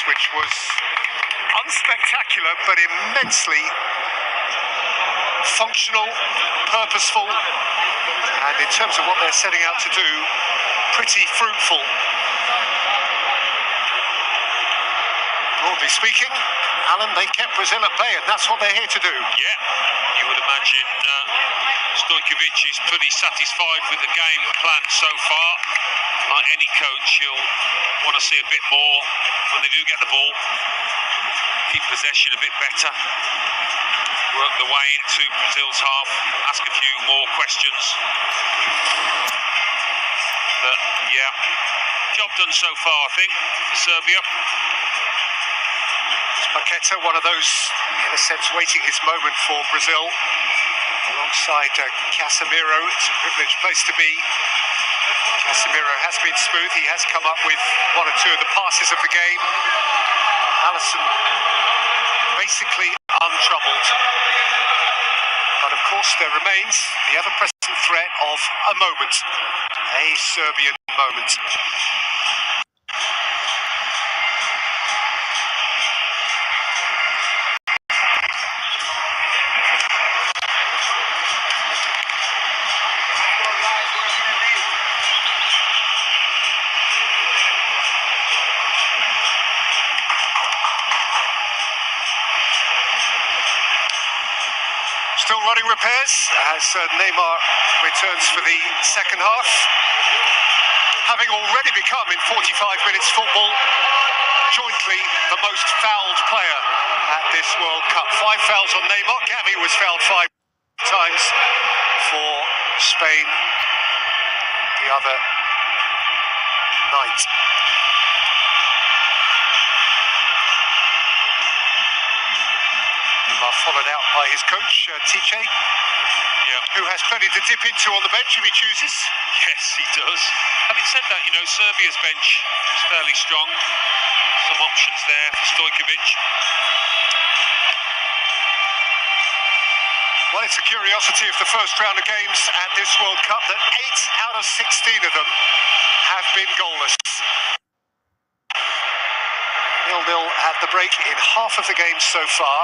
which was unspectacular but immensely functional, purposeful, and in terms of what they're setting out to do, pretty fruitful. Broadly speaking, Alan, they kept Brazil at bay, and that's what they're here to do. Yeah, you would imagine Stojkovic is pretty satisfied with the game plan so far. Like any coach, you'll want to see a bit more when they do get the ball. Keep possession a bit better. Work the way into Brazil's half. Ask a few more questions. But yeah, job done so far, I think, for Serbia. Paqueta, one of those, in a sense, waiting his moment for Brazil. Alongside Casemiro, it's a privileged place to be. Casemiro has been smooth. He has come up with one or two of the passes of the game. Alisson basically untroubled. But of course there remains the ever-present threat of a moment. A Serbian moment. Still running repairs as Neymar returns for the second half. Having already become, in 45 minutes football, jointly the most fouled player at this World Cup. 5 fouls on Neymar. Gavi was fouled 5 times for Spain the other night. Followed out by his coach, Tiche, who has plenty to dip into on the bench if he chooses. Yes, he does. Having said that, you know, Serbia's bench is fairly strong. Some options there for Stojkovic. Well, it's a curiosity of the first round of games at this World Cup that 8 out of 16 of them have been goalless. 0-0 at the break in half of the games so far.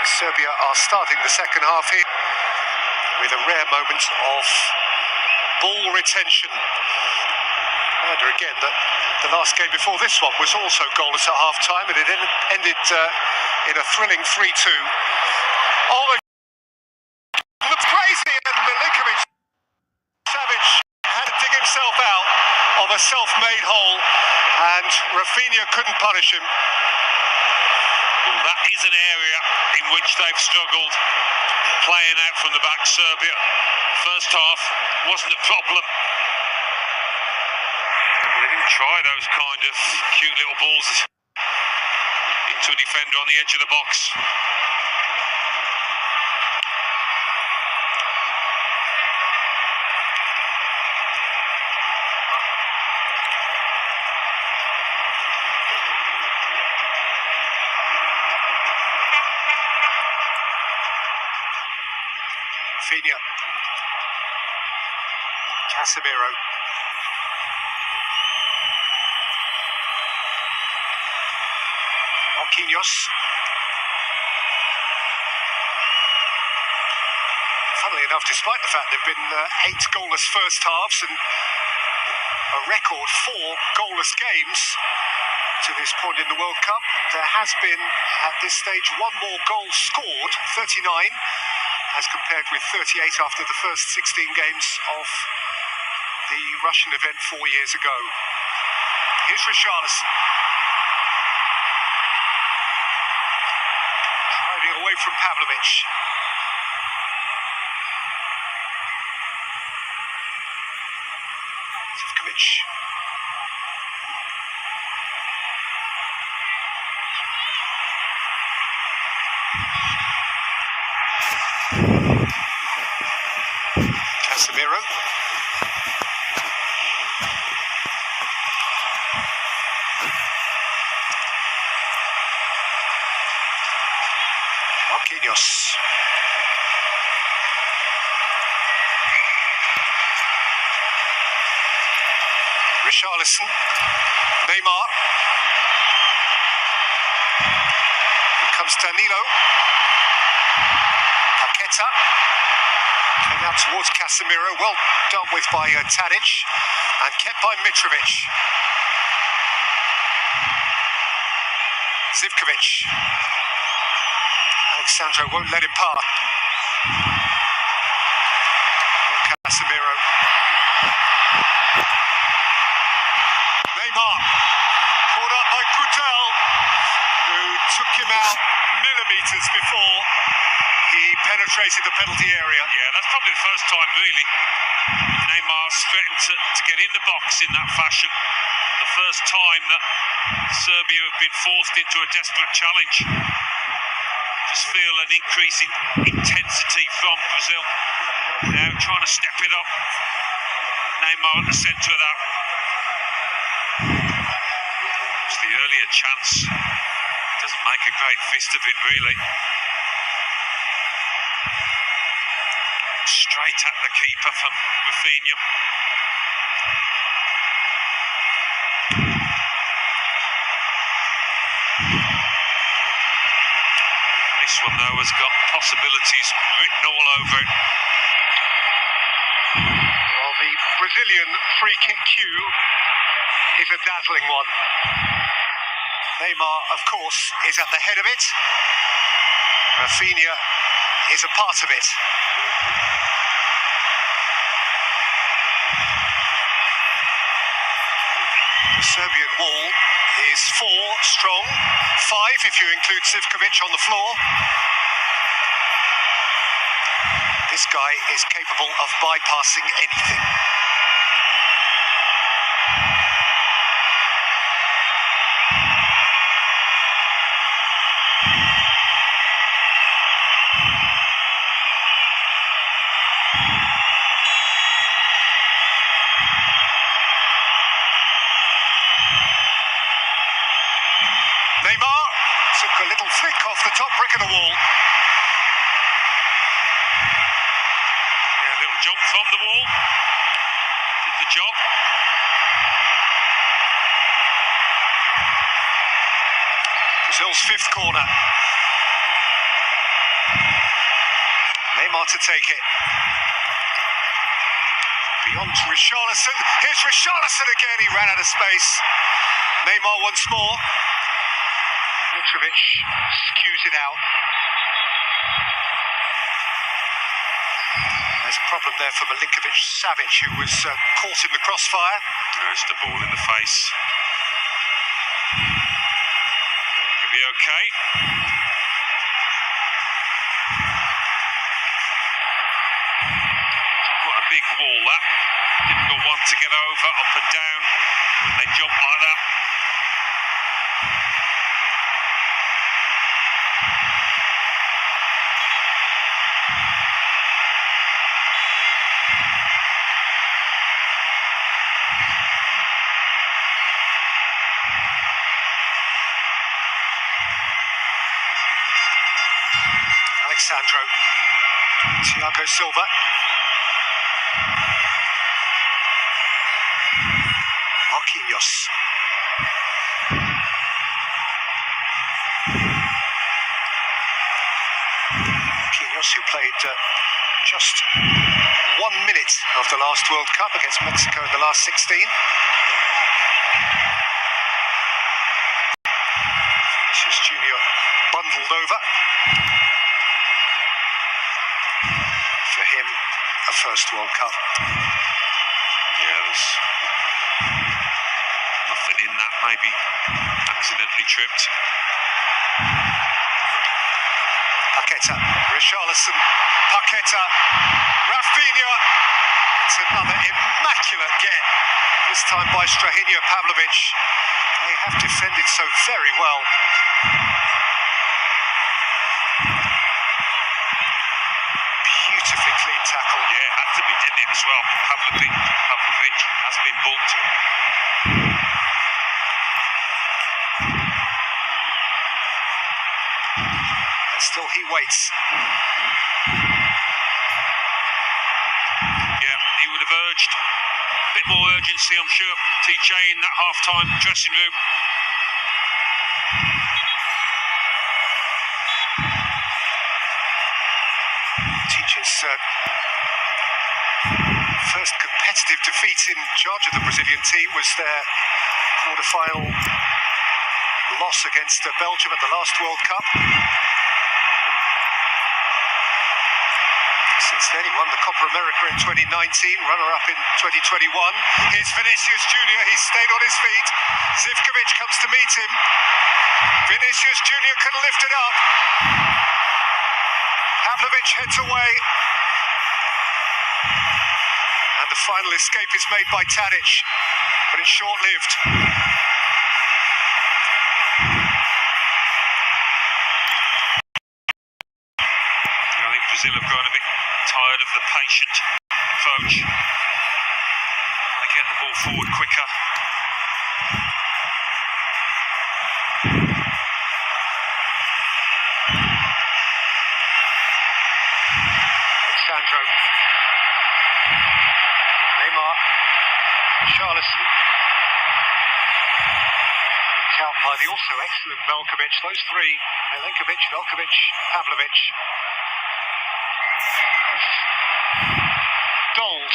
Serbia are starting the second half here with a rare moment of ball retention. Reminder again that the last game before this one was also goalless at half-time, and it ended in a thrilling 3-2. Oh, the crazy, and Milinkovic-Savic had to dig himself out of a self-made hole, and Rafinha couldn't punish him. Well, that is an area in which they've struggled, playing out from the back. Serbia, first half wasn't a problem. They didn't try those kind of cute little balls into a defender on the edge of the box. Rafinha, Casemiro, Marquinhos. Funnily enough, despite the fact there have been 8 goalless first halves and a record 4 goalless games to this point in the World Cup, there has been at this stage 1 more goal scored, 39. As compared with 38 after the first 16 games of the Russian event 4 years ago. Here's Richarlison. Driving away from Pavlovic. Zivkovic. Casemiro. Marquinhos. Richarlison. Neymar. Here comes Danilo. Paqueta. Came out towards Casemiro. Well dealt with by Tadic. And kept by Mitrovic. Zivkovic. Alexandro won't let him pass. Casemiro. Neymar. Caught up by Coutel, who took him out millimetres before he penetrated the penalty area. Yeah, that's probably the first time, really, Neymar's threatened to get in the box in that fashion. The first time that Serbia have been forced into a desperate challenge. Just feel an increasing intensity from Brazil. Now trying to step it up. Neymar at the centre of that. It's the earlier chance. Doesn't make a great fist of it, really. Straight at the keeper from Rafinha. This one, though, has got possibilities written all over it. Well, the Brazilian free kick queue is a dazzling one. Neymar, of course, is at the head of it. Rafinha is a part of it. The Serbian wall is 4 strong, 5 if you include Zivkovic on the floor. This guy is capable of bypassing anything. Neymar took a little flick off the top brick of the wall. Yeah, a little jump from the wall. Did the job. Brazil's 5th corner. Neymar to take it. Beyond Richarlison. Here's Richarlison again. He ran out of space. Neymar once more. Mitrovic skews it out. There's a problem there for Milinkovic-Savic, who was caught in the crossfire. There's the ball in the face. He'll be okay. What a big wall that. Difficult one to get over, up and down. They jump like that. Alexandro. Thiago Silva. Marquinhos. Marquinhos, who played just 1 minute of the last World Cup against Mexico in the last 16. Vinicius Junior bundled over. For him, a first World Cup. Yeah, there's nothing in that, maybe accidentally tripped. Paqueta, Richarlison, Paqueta, Rafinha. It's another immaculate get, this time by Strahinja Pavlovic. They have defended so very well. Beautifully clean tackle. Yeah, had to be, didn't it, as well? Pavlovic has been booked. And still he waits. Yeah, he would have urged a bit bit more urgency, I'm sure, TJ, in that half-time dressing room. TJ's first competitive defeat in charge of the Brazilian team was their quarter-final loss against Belgium at the last World Cup. Since then, he won the Copa America in 2019, runner-up in 2021. Here's Vinicius Junior. He's stayed on his feet. Zivkovic comes to meet him. Vinicius Junior can lift it up. Pavlovic heads away. And the final escape is made by Tadic, but it's short-lived. I think Brazil have grown a bit tired of the patient approach. Want to get the ball forward quicker. Alexandro. Neymar. Charlison. Picked out by the also excellent Velkovic. Those three, Milenkovic, Velkovic, Pavlovic, dolled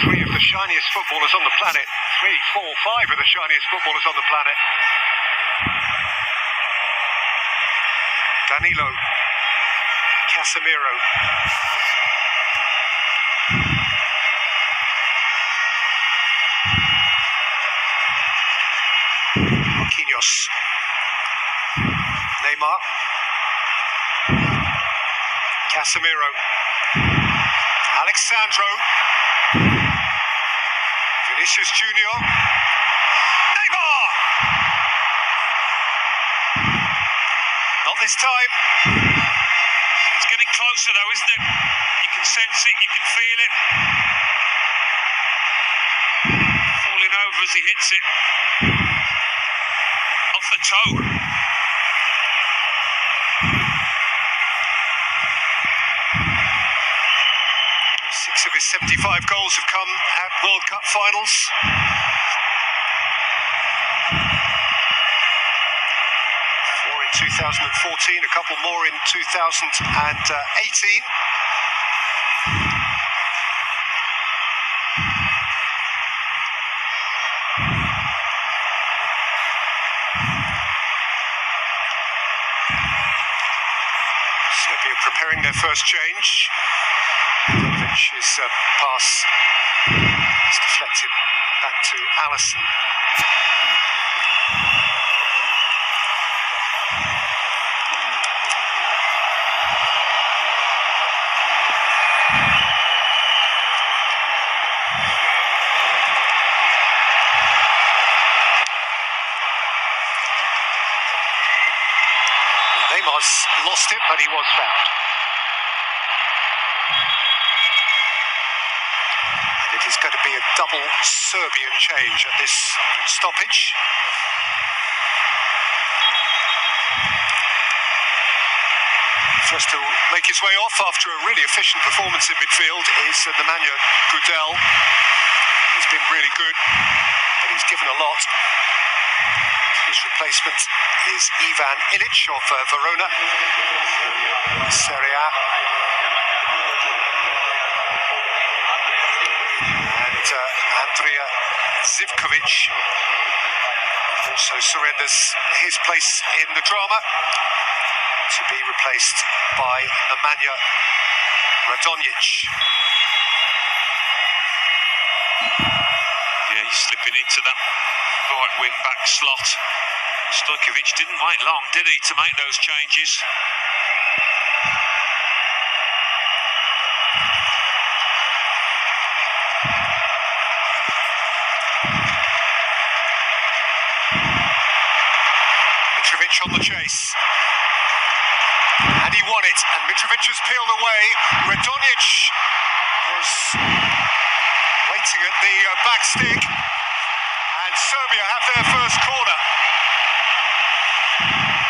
three of the shiniest footballers on the planet. 3, 4, 5 of the shiniest footballers on the planet. Danilo. Casemiro. Marquinhos. Neymar. Casemiro. Alexandro. Vinicius Junior. Neymar! Not this time. It's getting closer though, isn't it? You can sense it, you can feel it. Falling over as he hits it. Off the toe. 6 of his 75 goals have come at World Cup finals. 4 in 2014, a couple more in 2018. Serbia preparing their first change. His pass is deflected back to Alisson. Neymar's lost it, but he was found. It is going to be a double Serbian change at this stoppage. First to make his way off after a really efficient performance in midfield is Nemanja Gudel. He's been really good, but he's given a lot. His replacement is Ivan Ilic of Verona, Serie A. Andrija Zivkovic also surrenders his place in the drama to be replaced by Nemanja Radonjic. Yeah, he's slipping into that right wing back slot. Stojkovic didn't wait long, did he, to make those changes? Mitrovic on the chase. And he won it, and Mitrovic has peeled away. Radonjic was waiting at the back stick, and Serbia have their first corner.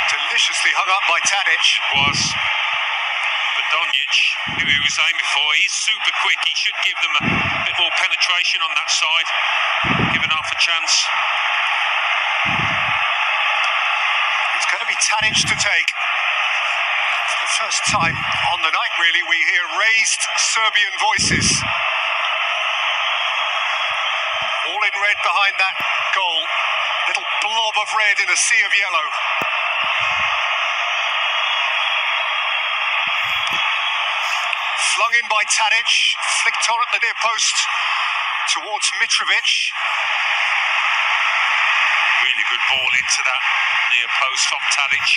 Deliciously hung up by Tadic. Was. But Donjic, who he was aiming for, he's super quick. He should give them a bit more penetration on that side, giving half a chance. It's going to be Tadic to take. For the first time on the night, really, we hear raised Serbian voices. All in red behind that goal. Little blob of red in a sea of yellow. Flung in by Tadic, flicked on at the near post towards Mitrovic. Really good ball into that near post from Tadic.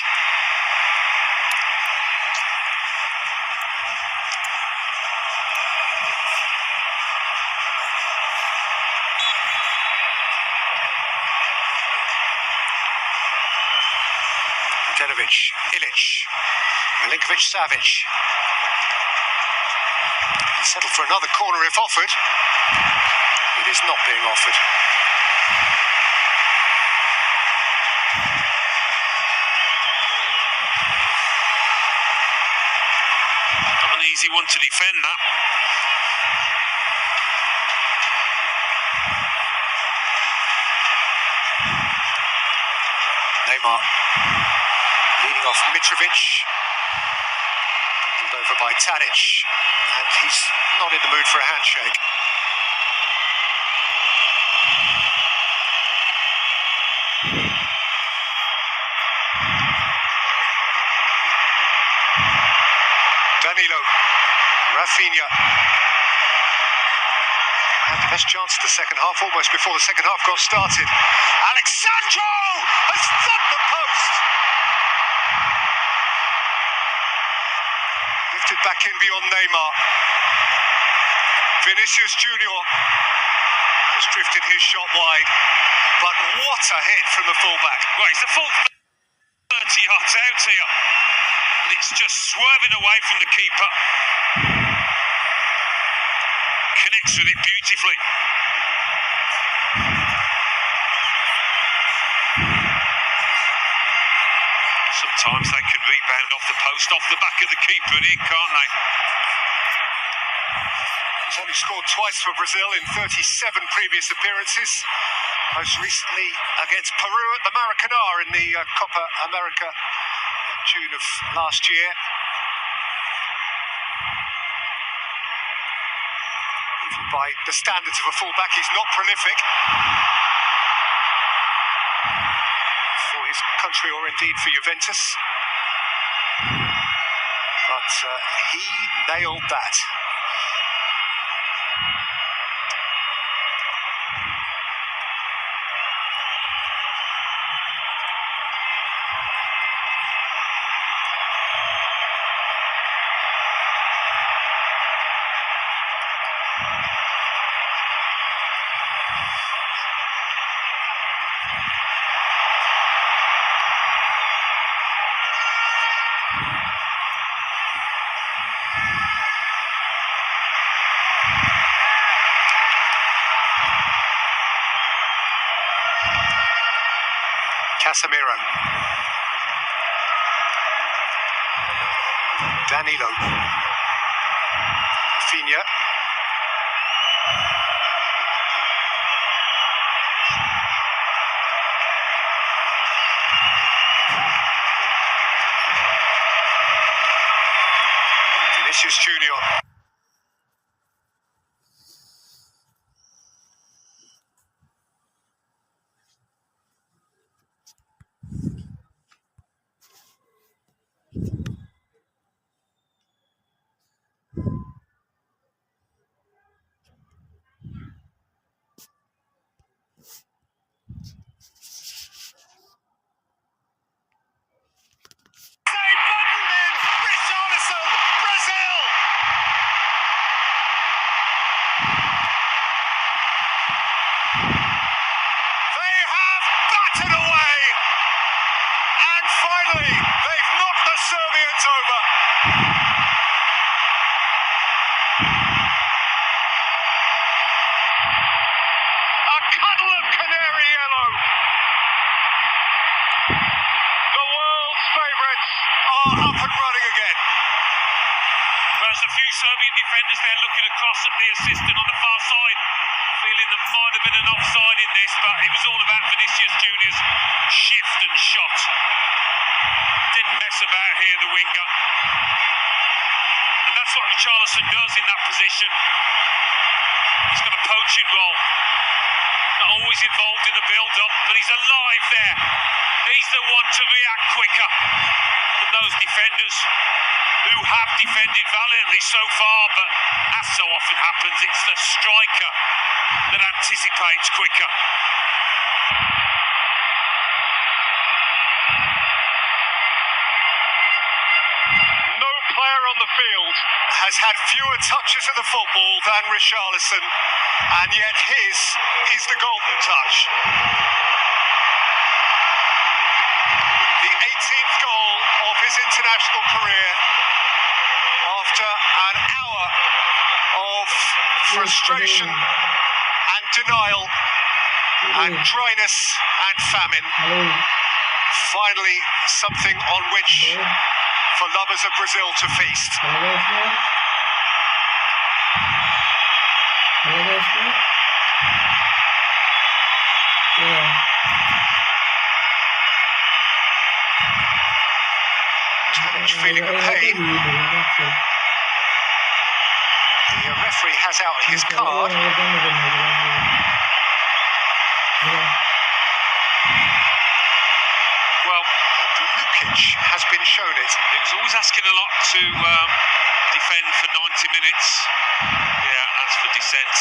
Denovic, Ilic, Milinkovic-Savic. Settle for another corner if offered. It is not being offered. Not an easy one to defend, that. Neymar leading off Mitrovic. Pulled over by Tadic. And he's not in the mood for a handshake. Danilo, Rafinha. Had the best chance of the second half, almost before the second half got started. Alexandro has thumped the post. Lifted back in beyond Neymar. Vinicius Junior has drifted his shot wide, but what a hit from the fullback. Well, he's a full 30 yards out here, and it's just swerving away from the keeper. Connects with it beautifully. Sometimes they can rebound off the post, off the back of the keeper in, can't they? He's only scored twice for Brazil in 37 previous appearances. Most recently against Peru at the Maracanã in the Copa America in June of last year. Even by the standards of a fullback, he's not prolific for his country or indeed for Juventus. But he nailed that. Casemiro, Danilo, Rafinha, Vinicius Junior. Brazil! assistant on the far side, feeling there might have been an offside in this, but it was all about Vinicius Junior's shift and shot. Didn't mess about here, the winger. And that's what Richarlison does in that position. He's got a poaching role. Not always involved in the build-up, but he's alive there. He's the one to react quicker than those defenders who have defended valiantly so far, but as so often happens, it's the striker that anticipates quicker. No player on the field has had fewer touches of the football than Richarlison, and yet his is the golden touch. The 18th goal of his international career after an hour of frustration and denial and dryness and famine. Finally, something on which for lovers of Brazil to feast. Challenge feeling of pain. The referee has out his card. Well, Lukic has been shown it. he was always asking a lot to defend for 90 minutes. Yeah, that's for dissent.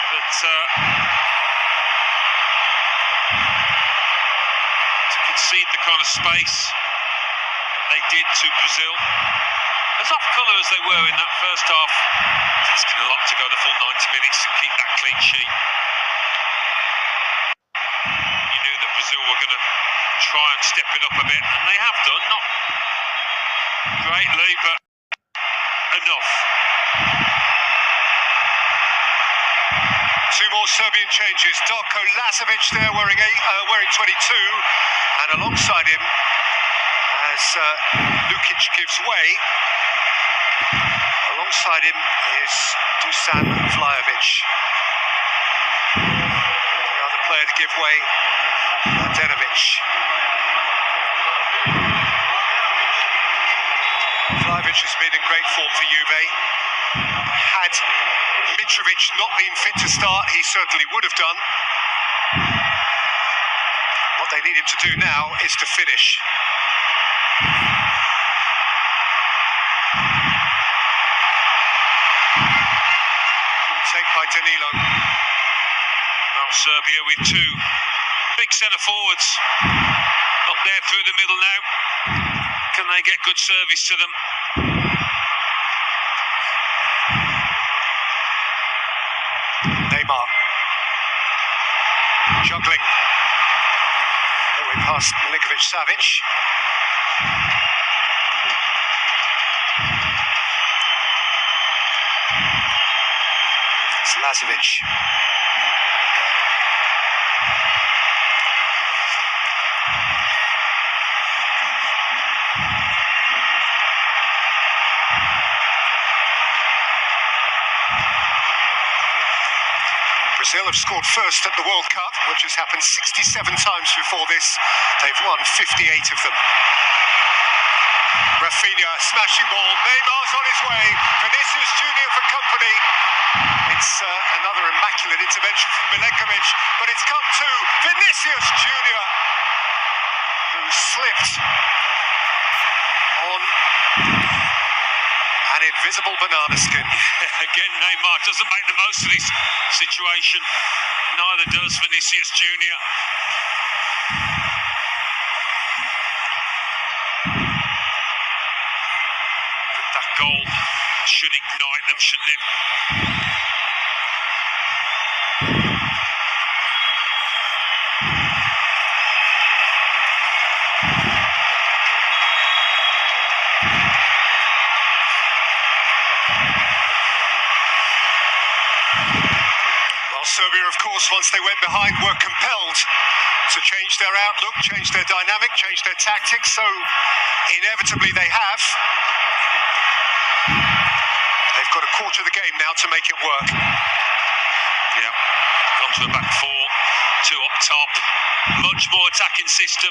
But to concede the kind of space that they did to Brazil, as off colour as they were in that first half, it's asking a lot to go the full 90 minutes and keep that clean sheet. You knew that Brazil were going to try and step it up a bit, and they have done, not greatly, but enough. Two more Serbian changes. Darko Lazovic there wearing 22, and alongside him, as Lukic gives way, alongside him is Dusan Vlahovic. The other player to give way, Mladenovic. Vlahovic has been in great form for Juve. Had Mitrovic not been fit to start, he certainly would have done. What they need him to do now is to finish. Good take by Danilo. Well, Serbia with two big centre forwards up there through the middle now. Can they get good service to them? Neymar. Juggling. All the way past Milinkovic-Savic. It's Lazovic. Brazil have scored first at the World Cup, which has happened 67 times before this. They've won 58 of them. Rafinha, smashing ball. Neymar's on his way. Vinicius Junior for company. It's another immaculate intervention from Milenkovic, but it's come to Vinicius Junior, who slipped on an invisible banana skin. Again, Neymar doesn't make the most of this situation. Neither does Vinicius Junior. But that goal should ignite them, shouldn't it? Serbia, of course, once they went behind, were compelled to change their outlook, change their dynamic, change their tactics, so inevitably they have. They've got a quarter of the game now to make it work. Yeah, gone to the back four, two up top, much more attacking system.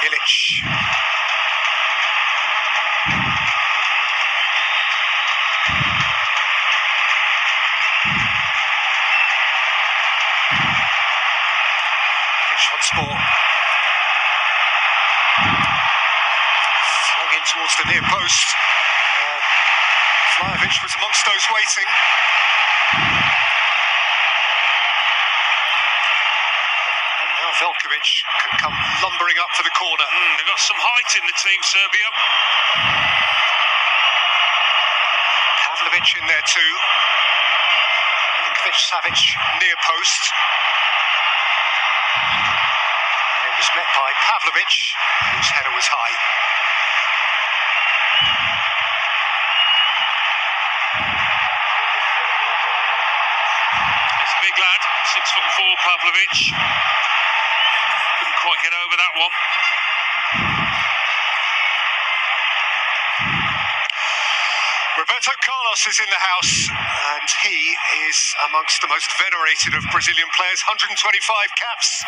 Ilic. Once more. Flung in towards the near post. Vlahovic was amongst those waiting. And now Velkovic can come lumbering up for the corner. They've got some height in the team, Serbia. Pavlovic in there too. Milinkovic-Savic near post. It was met by Pavlovic, whose header was high. It's a big lad, 6'4", Pavlovic. Couldn't quite get over that one. Roberto Carlos is in the house, and he is amongst the most venerated of Brazilian players, 125 caps.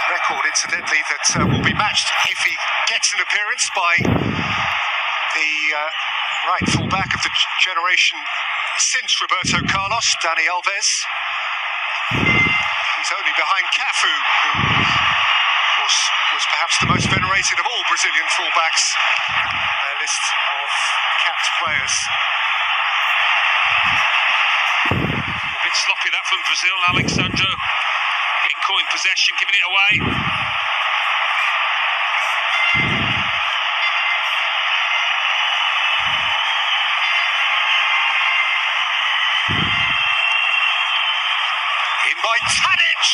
Record, incidentally, that will be matched if he gets an appearance by the right full-back of the generation since Roberto Carlos, Dani Alves. He's only behind Cafu, who, of course, was perhaps the most venerated of all Brazilian full-backs. A list of capped players. A bit sloppy that from Brazil, Alexandro. Getting caught in possession, giving it away. In by Tadic!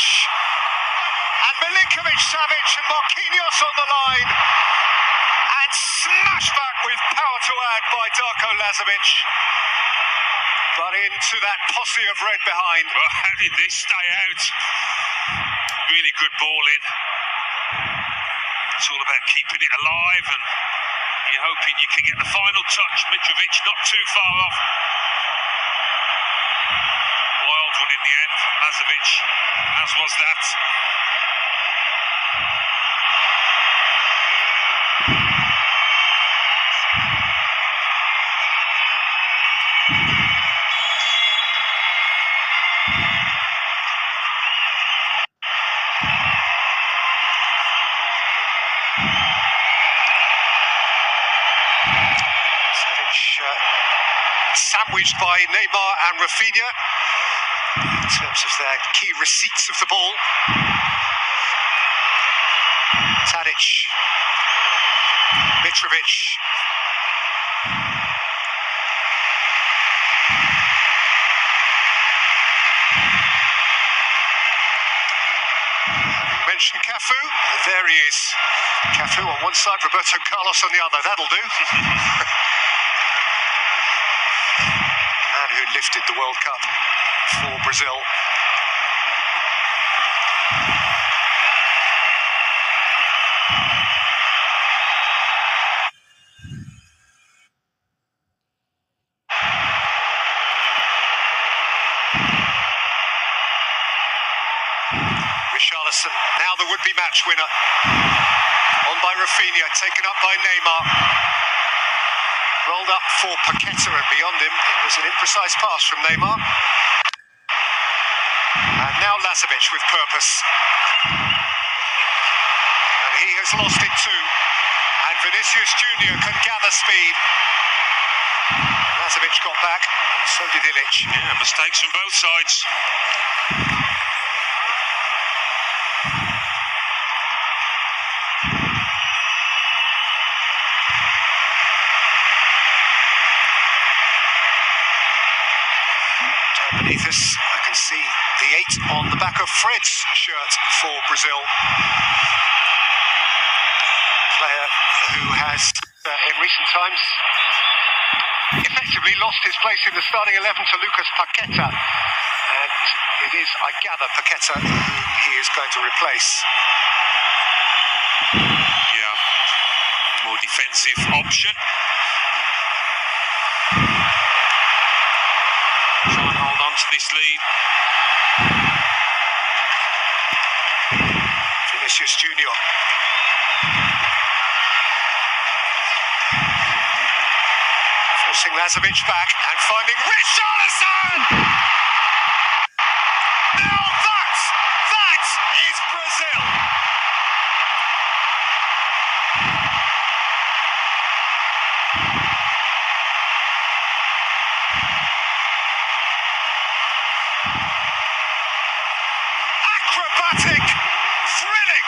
And Milinkovic-Savic and Marquinhos on the line. And smash back with power to add by Darko Lazovic. But into that posse of red behind. Well, how did this stay out? Really good ball in. It's all about keeping it alive, and you're hoping you can get the final touch. Mitrovic not too far off. Wild one in the end from Lazovic, as was that. Sandwiched by Neymar and Rafinha in terms of their key receipts of the ball. Tadic, Mitrovic. Having mentioned Cafu, there he is. Cafu on one side, Roberto Carlos on the other. That'll do. Who lifted the World Cup for Brazil. Richarlison, now the would-be match winner. On by Rafinha, taken up by Neymar. Rolled up for Paqueta, and beyond him, it was an imprecise pass from Neymar. And now Lazovic with purpose. And he has lost it too. And Vinicius Junior can gather speed. Lazovic got back, and so did Ilic. Yeah, mistakes from both sides. Beneath us, I can see the 8 on the back of Fred's shirt for Brazil. Player who has, in recent times, effectively lost his place in the starting 11 to Lucas Paqueta. And it is, I gather, Paqueta whom he is going to replace. Yeah, more defensive option. Try and hold on to this lead. Vinicius Junior. Forcing Lazovic back and finding Richarlison! Now that is Brazil! Acrobatic! Thrilling!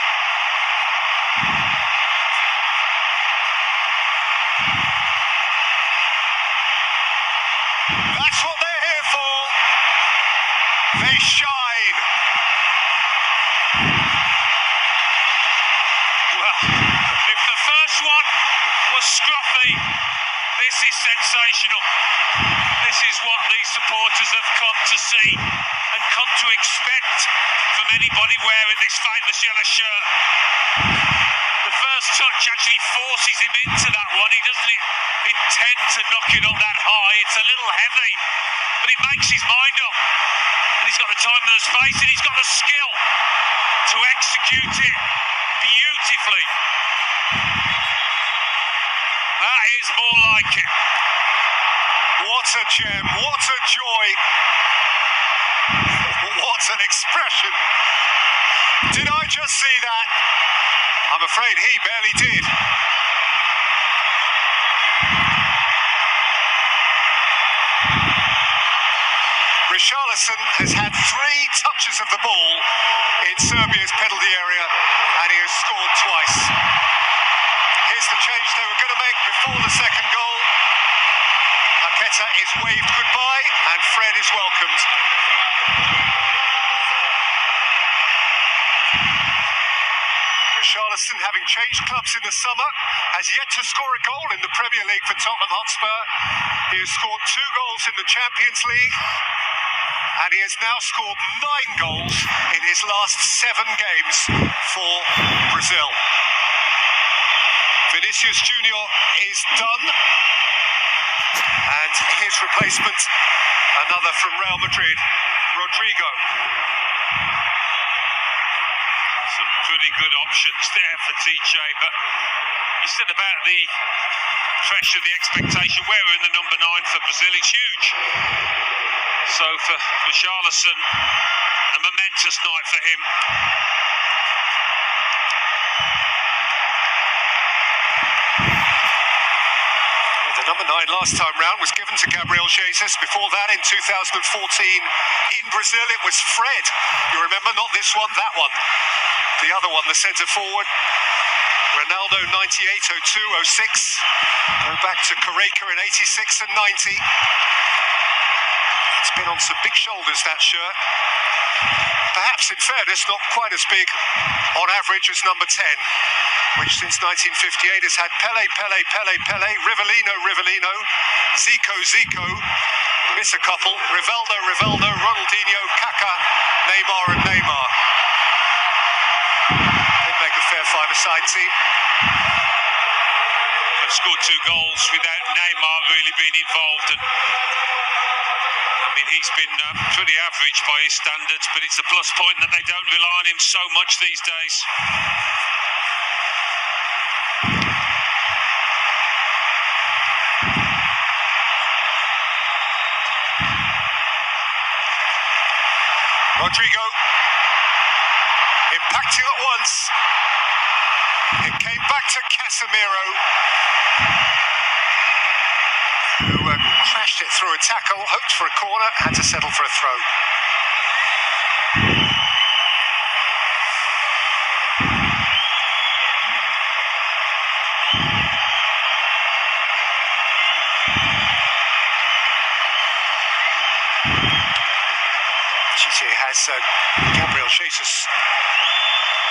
That's what they're here for. They shine. Well, if the first one was scruffy, this is sensational. This is what these supporters have come to see and come to expect from anybody wearing this famous yellow shirt. The first touch actually forces him into that one. He doesn't intend to knock it up that high. It's a little heavy, but it makes his mind up. And he's got the time and the space, and he's got the skill to execute it beautifully. That is more like it. What a gem, what a joy. What an expression. Did I just see that? I'm afraid he barely did. Richarlison has had 3 touches of the ball in Serbia's penalty area and he has scored twice. Here's the change they were going to make before the second goal. Paqueta is waved goodbye and Fred is welcomed. Richarlison, having changed clubs in the summer, has yet to score a goal in the Premier League for Tottenham Hotspur. He has scored 2 goals in the Champions League, and he has now scored 9 goals in his last 7 games for Brazil. Vinicius Junior is done, and his replacement, another from Real Madrid, Rodrigo. Some pretty good options there for TJ, but you said about the pressure, the expectation, we're in the number 9 for Brazil, it's huge. So for Richarlison, a momentous night for him. The number 9 last time round was given to Gabriel Jesus. Before that, in 2014 in Brazil, it was Fred. You remember, not this one, that one. The other one, the centre forward, Ronaldo, 98, 02, 06. Go back to Correca in 86 and 90. It's been on some big shoulders, that shirt. Perhaps, in fairness, not quite as big on average as number 10, which since 1958 has had Pele, Rivellino, Zico, miss a couple, Rivaldo, Ronaldinho, Kaká, Neymar and Neymar. Make a fair 5-a-side team. They've scored 2 goals without Neymar really being involved, and I mean he's been pretty average by his standards, but it's a plus point that they don't rely on him so much these days. Rodrigo impacting at once. It came back to Casemiro, who crashed it through a tackle, hoped for a corner, had to settle for a throw. Chiche has Gabriel Jesus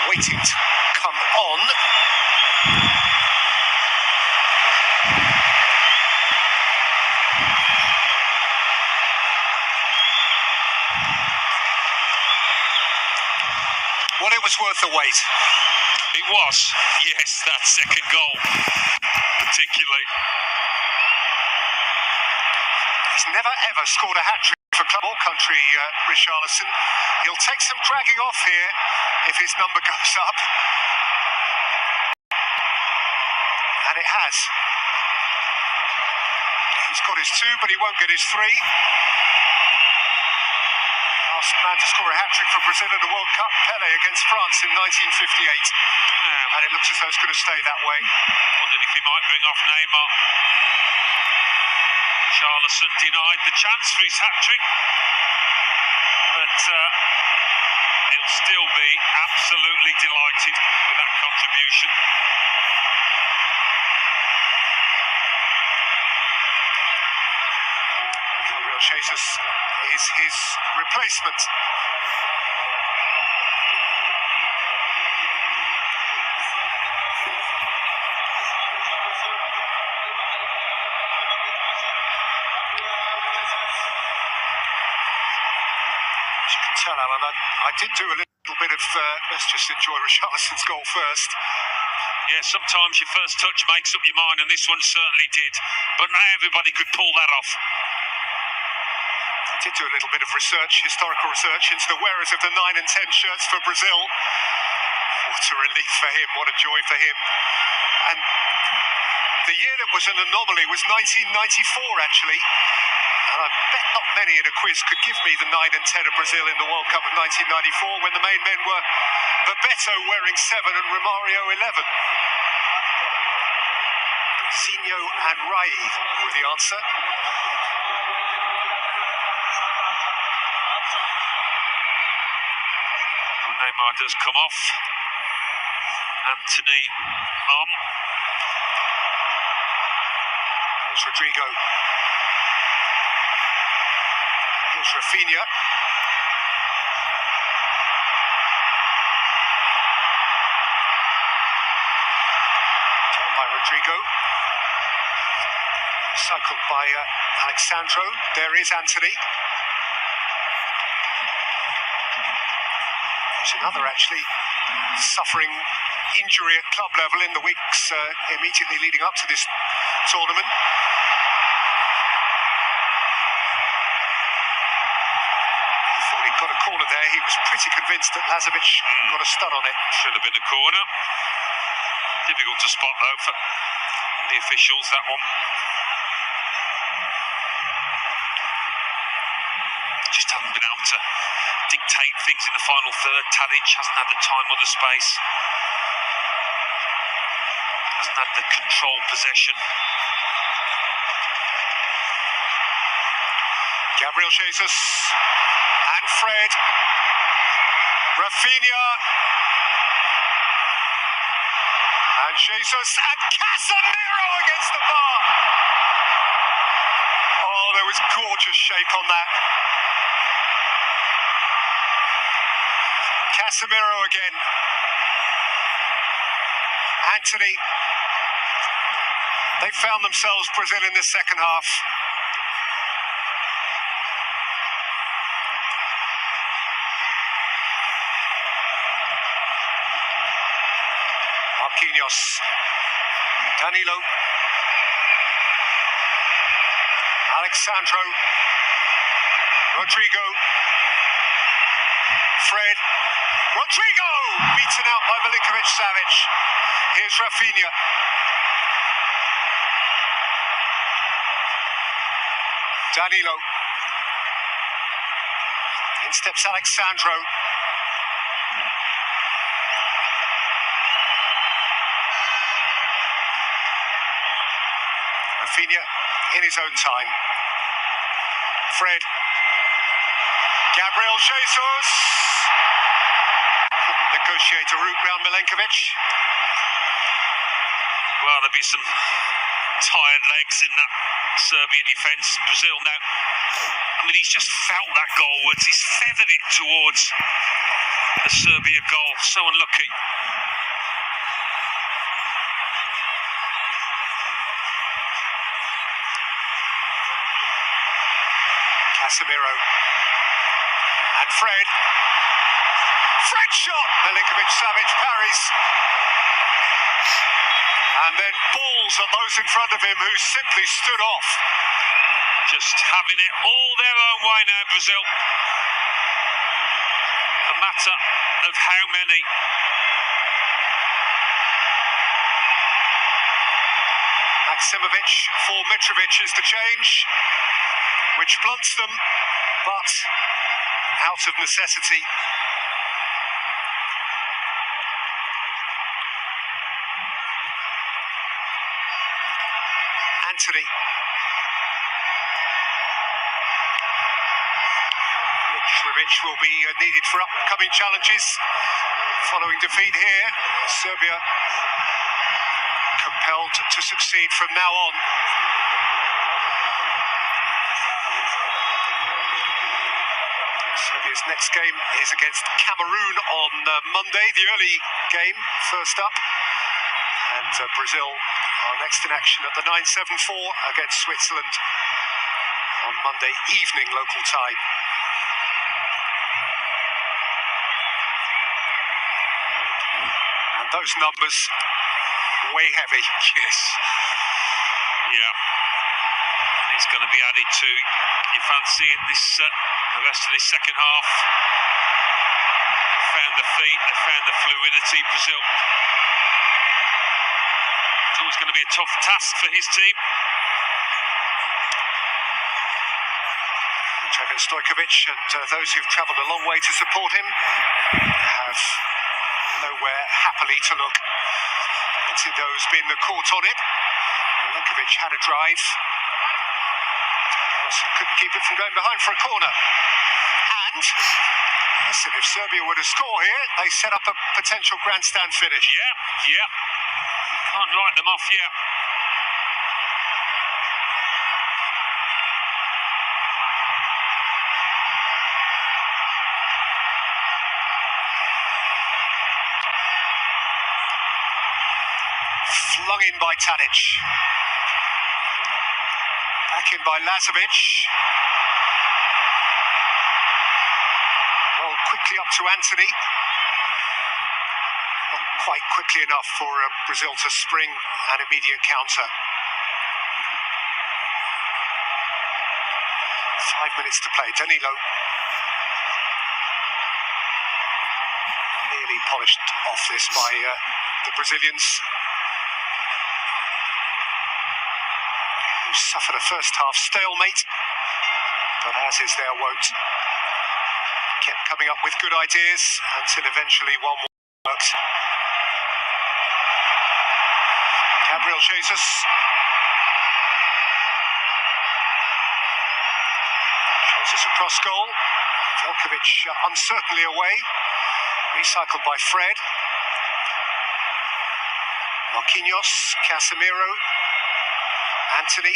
waiting to come on. was worth the wait. It was, yes, that second goal, particularly. He's never ever scored a hat-trick for club or country, Richarlison. He'll take some dragging off here if his number goes up. And it has. He's got his 2, but he won't get his 3. Last man to score a hat-trick for Brazil at the World Cup, Pele against France in 1958. And it looks as though it's going to stay that way. Wondered if he might bring off Neymar. Charlison denied the chance for his hat-trick, but he'll still be absolutely delighted with that contribution. Gabriel Jesus is his replacement. Alan, I did do a little bit of, let's just enjoy Richarlison's goal first. Yeah, sometimes your first touch makes up your mind, and this one certainly did. But not everybody could pull that off. I did do a little bit of research, historical research, into the wearers of the 9 and 10 shirts for Brazil. What a relief for him, what a joy for him. And the year that was an anomaly was 1994, actually. And I bet not many in a quiz could give me the 9 and 10 of Brazil in the World Cup of 1994 when the main men were Bebeto wearing 7 and Romario 11. Zinho and Rai were the answer. Neymar does come off. Anthony on. There's Rodrigo. Here's Rafinha. Down by Rodrigo. Cycled by Alexandro. There is Anthony. There's another actually suffering injury at club level in the weeks immediately leading up to this tournament. He got a corner there. He was pretty convinced that Lazovic got a stud on it. Should have been a corner. Difficult to spot though for the officials, that one. Just haven't been able to dictate things in the final third. Tadic hasn't had the time or the space. Hasn't had the control possession. Gabriel Jesus and Fred. Rafinha. And Jesus and Casemiro against the bar. Oh, there was gorgeous shape on that. Casemiro again. Anthony. They found themselves, Brazil, in the second half. Marquinhos. Danilo. Alexandro. Rodrigo. Fred. Rodrigo! Beaten out by Milinkovic-Savic. Here's Rafinha. Danilo. In steps Alexandro. Rafinha in his own time. Fred. Gabriel Jesus. Couldn't negotiate a route round Milinkovic. Well, there'll be some tired legs in that Serbia defence. Brazil now. I mean, he's just felt that goalwards. He's feathered it towards the Serbia goal. So unlucky. Casemiro. And Fred. French shot! Milinkovic-Savic parries. And then balls at those in front of him who simply stood off. Just having it all their own way now, Brazil. A matter of how many. Maksimovic for Mitrovic is the change, which blunts them, but out of necessity. Anthony. Mitrovic will be needed for upcoming challenges. Following defeat here, Serbia compelled to succeed from now on. Serbia's next game is against Cameroon on Monday, the early game, first up. And Brazil are next in action at the 9:74 against Switzerland on Monday evening local time. And those numbers, way heavy. Yes. Yeah. And it's going to be added to, you fancy, in this the rest of this second half. They found the feet, they found the fluidity, Brazil. It's always going to be a tough task for his team. Dragan Stojkovic and those who've travelled a long way to support him have nowhere happily to look. Antido's been caught on it. Milinkovic had a drive. Nelson couldn't keep it from going behind for a corner. And, listen, if Serbia were to score here, they set up a potential grandstand finish. Yeah. Can't write them off yet. Flung in by Tadic. Back in by Lazovic. Well, quickly up to Anthony. Not quite quickly enough for Brazil to spring an immediate counter. 5 minutes to play. Danilo. Nearly polished off this by the Brazilians, who suffered a first half stalemate, but as is their wont, kept coming up with good ideas until eventually one worked. Gabriel Jesus. Jesus across goal. Velkovic uncertainly away. Recycled by Fred. Marquinhos, Casemiro, Anthony.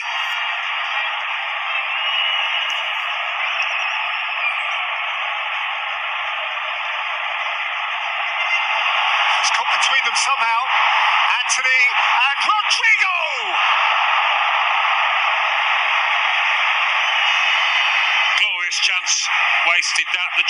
It's caught between them somehow. Anthony and Rodrigo! Glorious chance, wasted that.